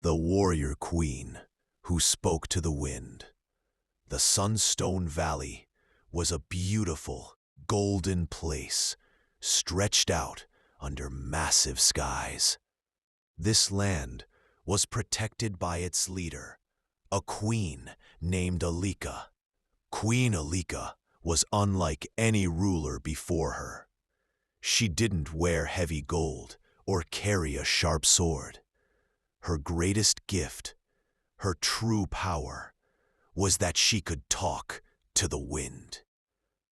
the warrior queen who spoke to the wind. The Sunstone Valley was a beautiful, golden place stretched out under massive skies. This land was protected by its leader, a queen named Alika. Queen Alika was unlike any ruler before her. She didn't wear heavy gold or carry a sharp sword. Her greatest gift, her true power, was that she could talk to the wind.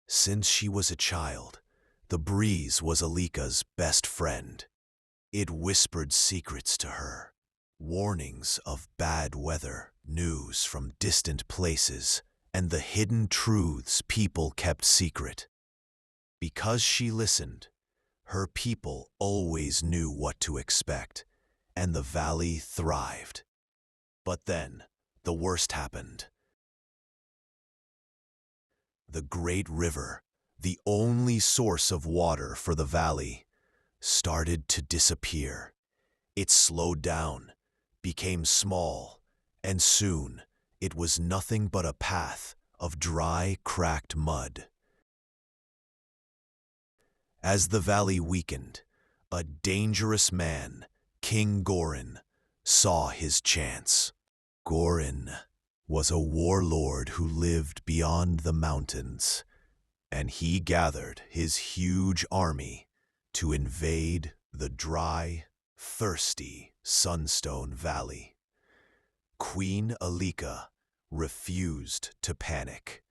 Since she was a child, the breeze was Alika's best friend. It whispered secrets to her, warnings of bad weather, news from distant places, and the hidden truths people kept secret. Because she listened, her people always knew what to expect, and the valley thrived. But then, the worst happened. The great river, the only source of water for the valley, started to disappear. It slowed down, became small, and soon it was nothing but a path of dry, cracked mud. As the valley weakened, a dangerous man, King Gorin, saw his chance. Gorin was a warlord who lived beyond the mountains, and he gathered his huge army to invade the dry, thirsty Sunstone Valley. Queen Alika refused to panic.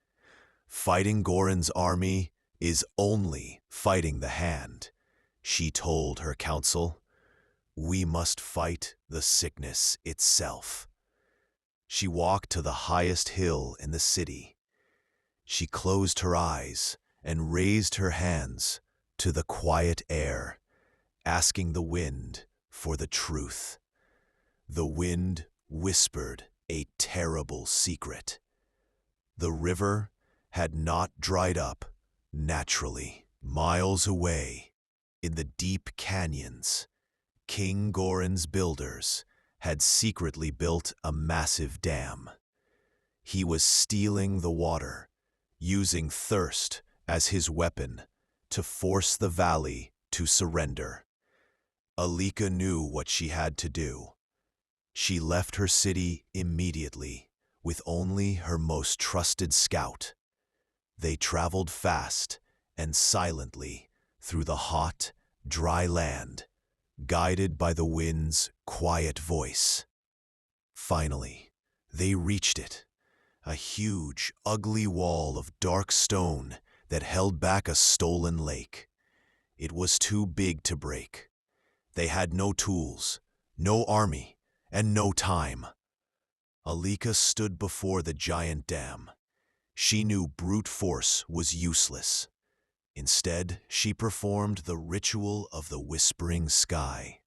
Fighting Gorin's army is only fighting the hand, she told her council. We must fight the sickness itself. She walked to the highest hill in the city. She closed her eyes and raised her hands to the quiet air, asking the wind for the truth. The wind whispered a terrible secret. The river had not dried up naturally. Miles away, in the deep canyons, King Gorin's builders had secretly built a massive dam. He was stealing the water, using thirst as his weapon to force the valley to surrender. Alika knew what she had to do. She left her city immediately with only her most trusted scout. They traveled fast and silently through the hot, dry land, guided by the wind's quiet voice. Finally, they reached it, a huge, ugly wall of dark stone that held back a stolen lake. It was too big to break. They had no tools, no army, and no time. Alika stood before the giant dam. She knew brute force was useless. Instead, she performed the ritual of the whispering sky.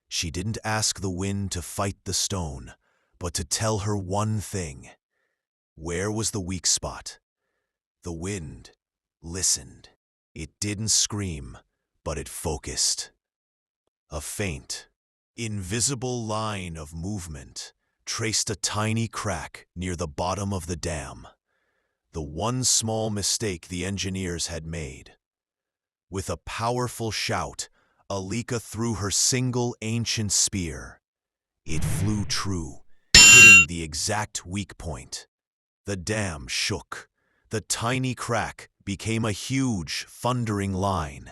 She didn't ask the wind to fight the stone, but to tell her one thing. Where was the weak spot? The wind listened. It didn't scream, but it focused. A faint, invisible line of movement traced a tiny crack near the bottom of the dam. The one small mistake the engineers had made. With a powerful shout, Alika threw her single ancient spear. It flew true, hitting the exact weak point. The dam shook. The tiny crack became a huge, thundering line.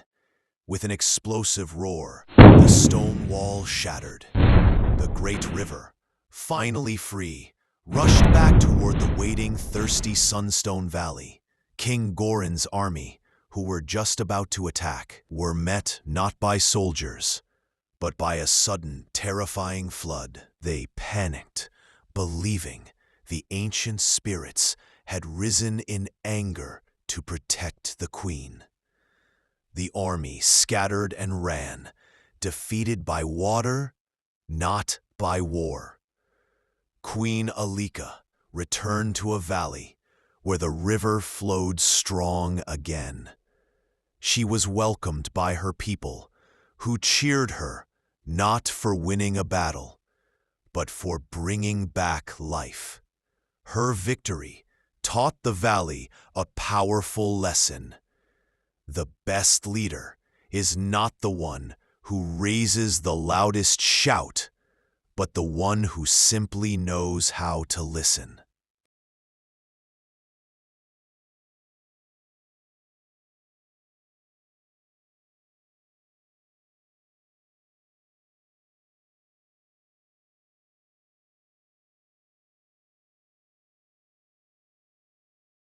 With an explosive roar, the stone wall shattered. The great river, finally free, rushed back toward the waiting, thirsty Sunstone Valley. King Gorin's army, who were just about to attack, were met not by soldiers, but by a sudden, terrifying flood. They panicked, believing the ancient spirits had risen in anger to protect the queen. The army scattered and ran, defeated by water, not by war. Queen Alika returned to a valley where the river flowed strong again. She was welcomed by her people, who cheered her not for winning a battle, but for bringing back life. Her victory taught the valley a powerful lesson. The best leader is not the one who raises the loudest shout, but the one who simply knows how to listen.